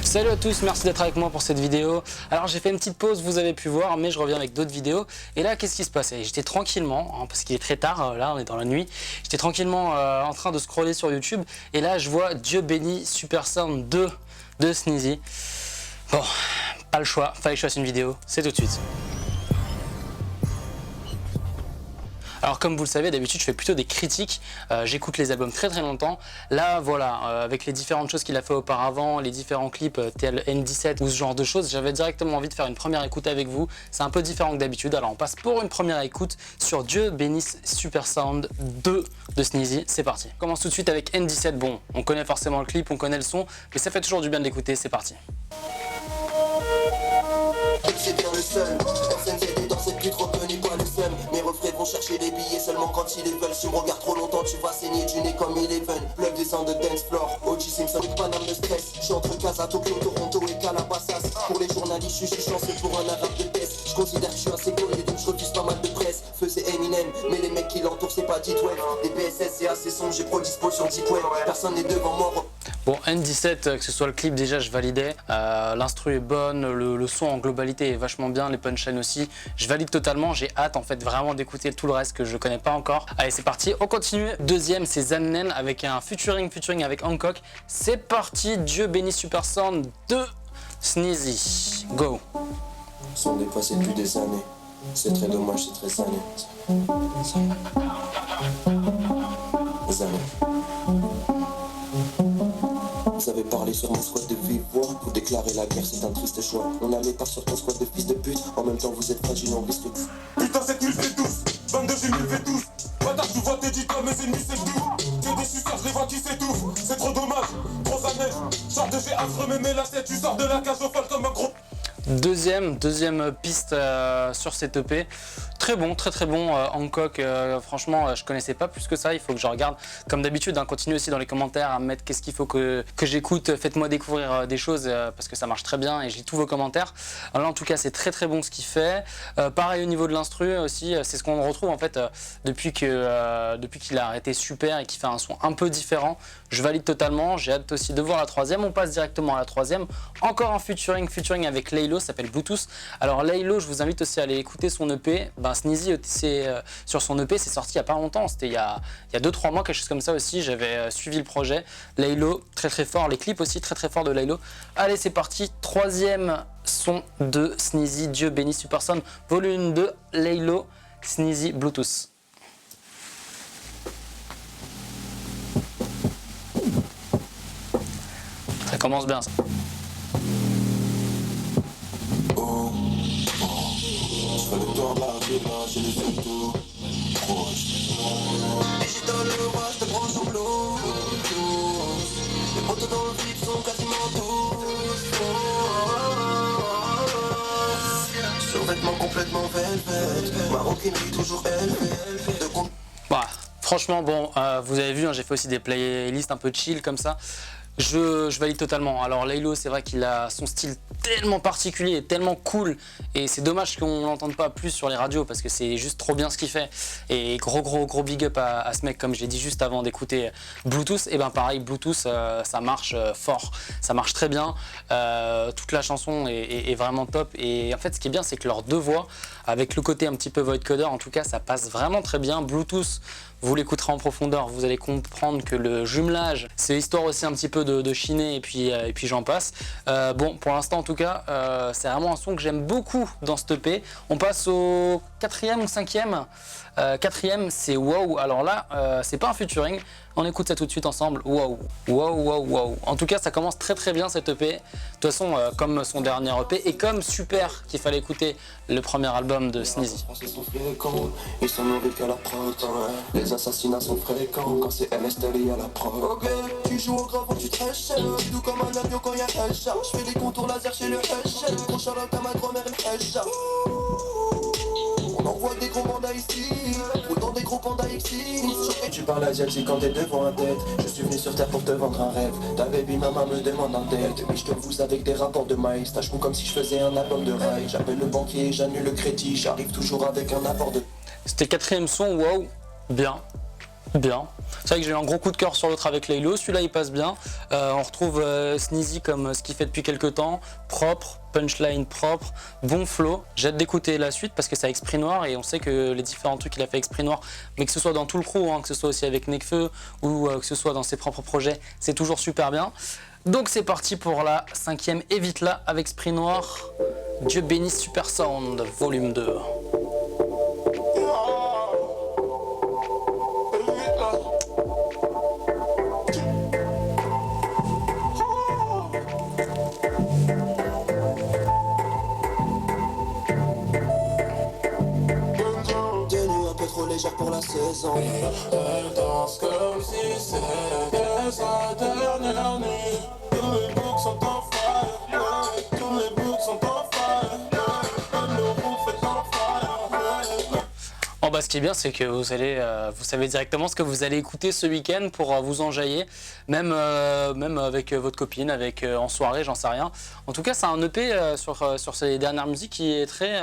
Salut à tous, merci d'être avec moi pour cette vidéo. Alors j'ai fait une petite pause, vous avez pu voir, mais je reviens avec d'autres vidéos. Et là, qu'est-ce qui se passait? J'étais tranquillement, parce qu'il est très tard, là on est dans la nuit. J'étais tranquillement en train de scroller sur YouTube. Et là je vois Dieu béni Super Sound 2 de Sneezy. Bon, pas le choix, fallait que je fasse une vidéo, c'est tout de suite. Alors comme vous le savez, d'habitude je fais plutôt des critiques, j'écoute les albums très longtemps. Là voilà, avec les différentes choses qu'il a fait auparavant, les différents clips tels N17 ou ce genre de choses, j'avais directement envie de faire une première écoute avec vous. C'est un peu différent que d'habitude, alors on passe pour une première écoute sur Dieu bénisse Super Sound 2 de Sneezy, c'est parti. On commence tout de suite avec N17, bon, on connaît forcément le clip, on connaît le son, mais ça fait toujours du bien de l'écouter, c'est parti. C'est bien le seul, personne s'était dans cette pute reconnue par le seum. Mes refrains vont chercher les billets seulement quand ils les veulent. Si tu me regardes trop longtemps, tu vas saigner du nez comme Eleven. Plug des ans de dance floor, OG Simpson, Paname de stress. Je suis entre Casa, Tokyo, Toronto et Calabasas. Pour les journalistes, je suis chanceux pour un arabe de test. Je considère que je suis assez connu, donc je refuse pas mal de presse. Faisait Eminem, mais les mecs qui l'entourent, c'est pas Deep Web. Des PSS, c'est assez sombre, j'ai pro dispo sur Deep Web. Personne n'est devant moi. Bon, N17, que ce soit le clip déjà je validais, l'instru est bonne, le son en globalité est vachement bien, les punchlines aussi, je valide totalement, j'ai hâte en fait vraiment d'écouter tout le reste que je connais pas encore. Allez c'est parti, on continue. Deuxième c'est Zannen avec un featuring avec Hancock, c'est parti, Dieu bénisse Super Sound de Sneezy, go. Sont dépassés depuis des années, c'est très dommage, c'est très salé. Des années. Vous avez parlé sur mon squad de vive voix. Pour déclarer la guerre c'est un triste choix. On n'allait pas sur ton squad de fils de pute. En même temps vous êtes fragile, on risque. Putain cette nuit fait tous, 22 j'ai mis fait tous. Bâtard tu vois tes dictats mes ennemis c'est tout. Que des suceurs je les vois qui s'étouffent. C'est trop dommage, trop ça neige. Sors de chez affreux mais la tête tu sors de la cage au fall comme un gros. Deuxième piste sur cette EP, très bon Hancock, franchement je connaissais pas plus que ça, il faut que je regarde comme d'habitude, hein, continuez aussi dans les commentaires à me mettre qu'est-ce qu'il faut que j'écoute, faites-moi découvrir des choses parce que ça marche très bien et je lis tous vos commentaires. Alors là en tout cas c'est très bon ce qu'il fait, pareil au niveau de l'instru aussi, c'est ce qu'on retrouve en fait depuis qu'il a arrêté Super et qu'il fait un son un peu différent, je valide totalement, j'ai hâte aussi de voir la troisième, on passe directement à la troisième, encore un featuring avec Laylo, ça s'appelle Bluetooth. Alors Laylo, je vous invite aussi à aller écouter son EP. Sneezy, sur son EP, c'est sorti il n'y a pas longtemps. C'était il y a 2-3 mois, quelque chose comme ça aussi. J'avais suivi le projet. Laylo, très fort. Les clips aussi, très fort de Laylo. Allez, c'est parti. Troisième son de Sneezy, Dieu béni Super Sound, volume 2, Laylo, Sneezy, Bluetooth. Ça commence bien ça. J'ai le photo proche. Digital l'orage, je te branche en Bluetooth. Les poteaux dans le vide sont quasiment tous. Survêtement complètement velvet. Maroquinerie toujours élevée. Bah, franchement bon, vous avez vu, hein, j'ai fait aussi des playlists un peu chill comme ça. Je valide totalement. Alors Laylo, c'est vrai qu'il a son style tellement particulier et tellement cool et c'est dommage qu'on l'entende pas plus sur les radios parce que c'est juste trop bien ce qu'il fait. Et gros big up à ce mec, comme je l'ai dit juste avant d'écouter Bluetooth. Et ben pareil, Bluetooth ça marche fort, ça marche très bien, toute la chanson est vraiment top. Et en fait ce qui est bien c'est que leurs deux voix, avec le côté un petit peu void coder, en tout cas ça passe vraiment très bien. Bluetooth, vous l'écouterez en profondeur, vous allez comprendre que le jumelage, c'est histoire aussi un petit peu de chiner et puis j'en passe. Bon, pour l'instant en tout cas, c'est vraiment un son que j'aime beaucoup dans ce EP. On passe au quatrième ou cinquième. Quatrième, c'est Wow. Alors là, c'est pas un featuring. On écoute ça tout de suite ensemble. Wow. En tout cas, ça commence très bien cette EP. De toute façon, comme son dernier EP et comme Super, qu'il fallait écouter le premier album de Sneezy. Ils sont nourris qu'à la prod. Les assassinats sont fréquents quand c'est MSTL à la prod. Ok, tu joues au grave, tu trèches. Tout comme un avion quand y'a Hesha. Je fais des contours laser chez le Hesha. Gros Charlotte à ma grand-mère et Hesha. On envoie des gros pandas ici, ou dans des gros pandas ici. Tu parles asiatique quand t'es devant un tête. Je suis venu sur terre pour te vendre un rêve. Ta baby maman me demande en tête. Oui, je te pousse avec des rapports de maïs. Tâche comme si je faisais un album de rail. J'appelle le banquier, j'annule le crédit. J'arrive toujours avec un apport de... C'était le quatrième son, wow, bien. C'est vrai que j'ai eu un gros coup de cœur sur l'autre avec Laylo, celui-là il passe bien. On retrouve Sneezy comme ce qu'il fait depuis quelques temps, propre, punchline propre, bon flow. J'ai hâte d'écouter la suite parce que c'est avec Esprit Noir et on sait que les différents trucs qu'il a fait avec Esprit Noir, mais que ce soit dans tout le crew, hein, que ce soit aussi avec Nekfeu ou que ce soit dans ses propres projets, c'est toujours super bien. Donc c'est parti pour la 5e Évite là avec Esprit Noir, Dieu bénisse Super Sound, volume 2. Pour la saison. Elle danse comme si c'était sa dernière nuit. Tous les books sont en fire. Tous les books sont en fire. Le roof est en fire. Oh bah, ce qui est bien, c'est que vous savez directement ce que vous allez écouter ce week-end pour vous enjailler, même avec votre copine, en soirée, j'en sais rien. En tout cas, c'est un EP sur ces dernières musiques qui est très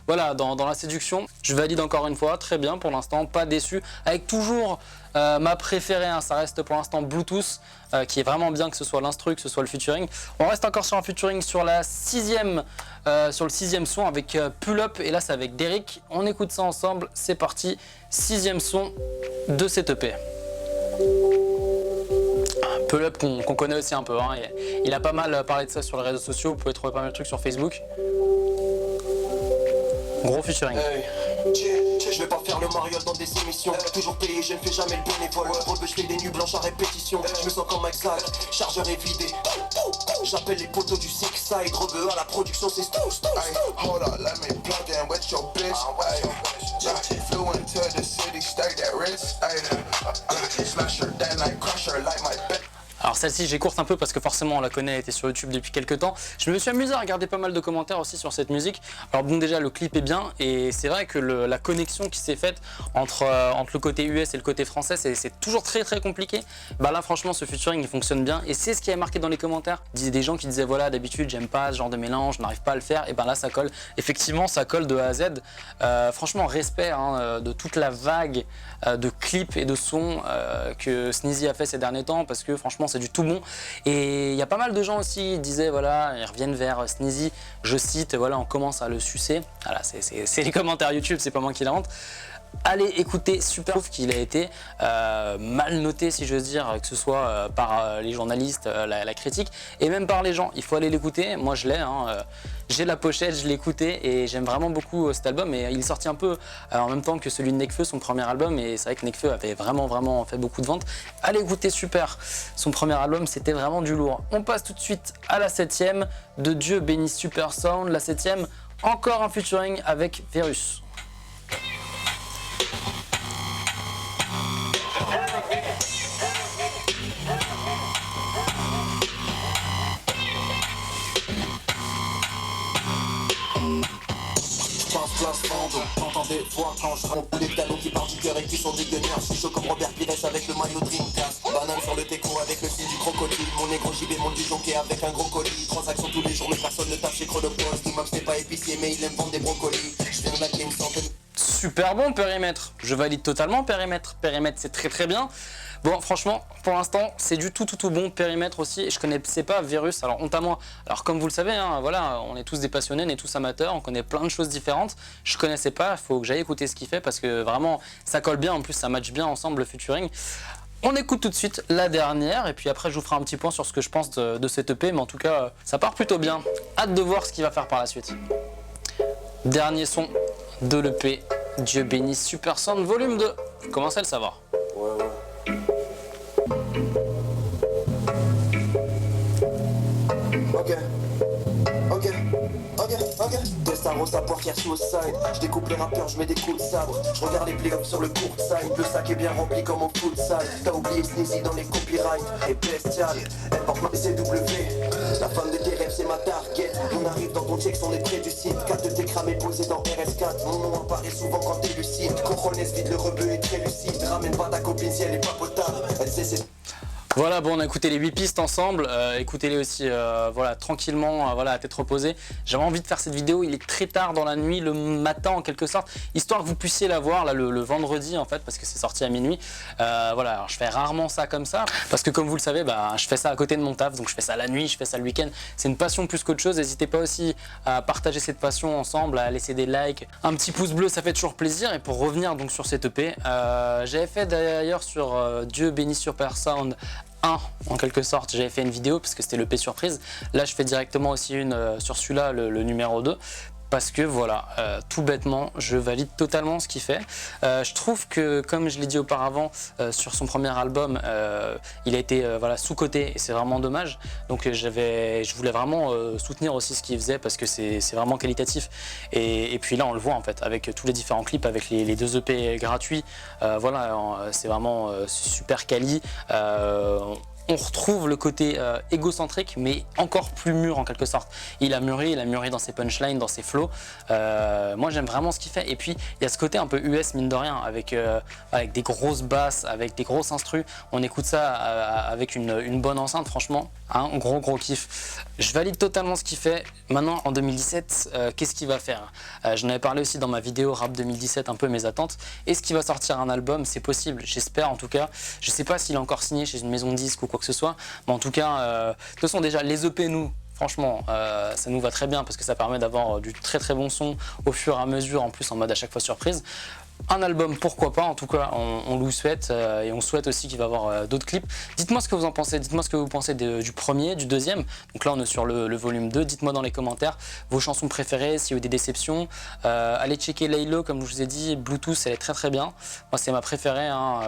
voilà, dans la séduction. Je valide encore une fois, très bien pour l'instant, pas déçu, avec toujours ma préférée, hein, ça reste pour l'instant Bluetooth, qui est vraiment bien, que ce soit l'instru, que ce soit le featuring. On reste encore sur un featuring sur le 6e son avec Pull Up, et là c'est avec Derrick. On écoute ça ensemble, c'est parti, 6e son de cet EP. Pull Up qu'on connaît aussi un peu, hein. Il a pas mal parlé de ça sur les réseaux sociaux, vous pouvez trouver pas mal de trucs sur Facebook. Gros featuring. Hey. Je vais pas faire le mariole dans des émissions. Toujours payé, je ne fais jamais le bénévole. Rebeu, je fais des nuits blanches à répétition. Je me sens comme Mike Zack, chargeur est vidé. J'appelle les poteaux du Six Side. Rebeu à la production, c'est stouch. Hold on, let me plug in with your bitch. Flew into the city, stayed at Ritz. Smash her, then I crush her like my bitch. Alors celle-ci j'écourte un peu parce que forcément on la connaît, elle était sur YouTube depuis quelques temps. Je me suis amusé à regarder pas mal de commentaires aussi sur cette musique. Alors bon, déjà le clip est bien et c'est vrai que la connexion qui s'est faite entre le côté US et le côté français, c'est toujours très compliqué. Bah là franchement ce featuring il fonctionne bien et c'est ce qui est marqué dans les commentaires. Il y a des gens qui disaient voilà, d'habitude j'aime pas ce genre de mélange, je n'arrive pas à le faire, et ben là ça colle. Effectivement ça colle de A à Z. Franchement respect de toute la vague de clips et de sons que Sneezy a fait ces derniers temps, parce que franchement c'est du tout bon. Et il y a pas mal de gens aussi qui disaient voilà, ils reviennent vers Sneezy, je cite, voilà, on commence à le sucer. Voilà, c'est les commentaires YouTube, c'est pas moi qui l'invente. Allez écouter Super, qu'il a été mal noté, si j'ose dire, que ce soit par les journalistes, la critique, et même par les gens. Il faut aller l'écouter. Moi je l'ai, j'ai la pochette, je l'ai écouté et j'aime vraiment beaucoup cet album. Et il est sorti un peu en même temps que celui de Nekfeu, son premier album, et c'est vrai que Nekfeu avait vraiment fait beaucoup de ventes. Allez écouter Super, son premier album, c'était vraiment du lourd. On passe tout de suite à la 7e de Dieu bénisse Super Sound. La 7e, encore un featuring avec Virus. J'entends des voix quand je rampe des talons qui partent du cœur et qui sont dégueulaires. Je suis chaud comme Robert Pires avec le maillot Dreamcast. Banane sur le déco avec le style du crocodile. Mon négro JB monte du jonquet avec un gros colis. Transaction tous les jours, mais personne ne tape chez Chronopost. L'immoble n'est pas épicier mais il aime vendre des brocolis. Je viens de la clé centaine. Super bon Périmètre, je valide totalement Périmètre. Périmètre c'est très bien. Bon franchement pour l'instant c'est du tout bon. Périmètre aussi, et je connaissais pas Virus, alors honte à moi. Alors comme vous le savez, hein, voilà, on est tous des passionnés, on est tous amateurs, on connaît plein de choses différentes. Je connaissais pas, il faut que j'aille écouter ce qu'il fait parce que vraiment ça colle bien, en plus ça match bien ensemble le featuring. On écoute tout de suite la dernière et puis après je vous ferai un petit point sur ce que je pense de cette EP, mais en tout cas ça part plutôt bien. Hâte de voir ce qu'il va faire par la suite. Dernier son de l'EP, Dieu bénisse Super Sound volume 2. Vous commencez à le savoir. Ouais. Ok. Testaros à Poitiers suicide. Je découpe les rappeurs, je mets des coups de sabre. Je regarde les playoffs sur le court side. Le sac est bien rempli comme au futsal. T'as oublié Sneezy dans les copyrights. Et bestial, elle porte ma CW. La femme de tes rêves c'est ma target. On arrive dans ton check, on est près du site. 4 de tes cramés posés dans RS4. Mon nom apparaît souvent quand t'es lucide. Contrôle vide, le rebeu est très lucide. Ramène pas ta copine si elle est pas potable. Elle sait c'est... Voilà, bon, on a écouté les 8 pistes ensemble, écoutez-les aussi voilà, tranquillement, voilà, à tête reposée. J'avais envie de faire cette vidéo, il est très tard dans la nuit, le matin en quelque sorte, histoire que vous puissiez la voir là, le vendredi en fait, parce que c'est sorti à minuit. Voilà, alors je fais rarement ça comme ça, parce que comme vous le savez, bah, je fais ça à côté de mon taf, donc je fais ça la nuit, je fais ça le week-end. C'est une passion plus qu'autre chose, n'hésitez pas aussi à partager cette passion ensemble, à laisser des likes, un petit pouce bleu, ça fait toujours plaisir. Et pour revenir donc sur cette EP, j'avais fait d'ailleurs sur Dieu bénisse Super Sound 1 en quelque sorte, j'avais fait une vidéo parce que c'était l'EP surprise. Là je fais directement aussi une sur celui-là, le numéro 2. Parce que voilà, tout bêtement, je valide totalement ce qu'il fait. Je trouve que, comme je l'ai dit auparavant, sur son premier album, il a été voilà, sous-coté et c'est vraiment dommage. Donc je voulais vraiment soutenir aussi ce qu'il faisait parce que c'est vraiment qualitatif. Et puis là, on le voit en fait, avec tous les différents clips, avec les 2 EP gratuits. Voilà, c'est vraiment super quali. On retrouve le côté égocentrique mais encore plus mûr en quelque sorte. Il a mûri dans ses punchlines, dans ses flows. Moi j'aime vraiment ce qu'il fait. Et puis il y a ce côté un peu US mine de rien, avec des grosses basses, avec des grosses instrus. On écoute ça avec une bonne enceinte franchement. Hein, gros kiff. Je valide totalement ce qu'il fait. Maintenant en 2017, qu'est-ce qu'il va faire? J'en avais parlé aussi dans ma vidéo rap 2017, un peu mes attentes. Est-ce qu'il va sortir un album? C'est possible, j'espère en tout cas. Je sais pas s'il est encore signé chez une maison de disques ou quoi que ce soit, mais en tout cas, de toute façon déjà les EP nous, franchement, ça nous va très bien parce que ça permet d'avoir du très bon son au fur et à mesure, en plus en mode à chaque fois surprise. Un album, pourquoi pas, en tout cas on lui souhaite et on souhaite aussi qu'il va avoir d'autres clips. Dites-moi ce que vous en pensez, dites-moi ce que vous pensez du premier, du deuxième. Donc là on est sur le volume 2, dites-moi dans les commentaires vos chansons préférées, s'il y a eu des déceptions. Allez checker Laylo, comme je vous ai dit, Bluetooth elle est très bien. Moi c'est ma préférée, hein.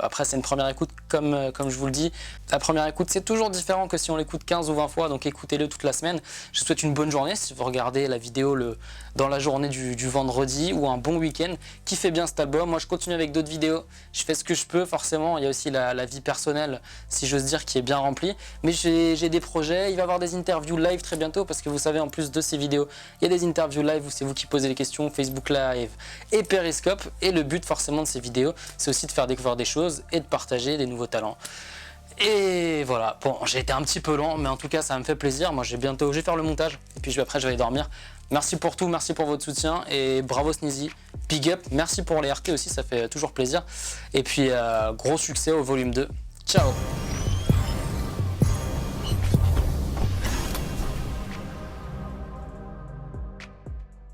Après c'est une première écoute comme je vous le dis. La première écoute c'est toujours différent que si on l'écoute 15 ou 20 fois, donc écoutez-le toute la semaine. Je vous souhaite une bonne journée si vous regardez la vidéo dans la journée du vendredi, ou un bon week-end. Kiffez bien cet album, moi je continue avec d'autres vidéos, je fais ce que je peux forcément, il y a aussi la vie personnelle si j'ose dire qui est bien remplie, mais j'ai des projets, il va y avoir des interviews live très bientôt parce que vous savez en plus de ces vidéos, il y a des interviews live où c'est vous qui posez les questions, Facebook Live et Periscope, et le but forcément de ces vidéos c'est aussi de faire découvrir des choses et de partager des nouveaux talents. Et voilà, bon j'ai été un petit peu lent mais en tout cas ça me fait plaisir, moi je vais faire le montage et puis après je vais aller dormir. Merci pour tout, merci pour votre soutien et bravo Sneezy, big up, merci pour les RT aussi, ça fait toujours plaisir. Et puis gros succès au volume 2, ciao.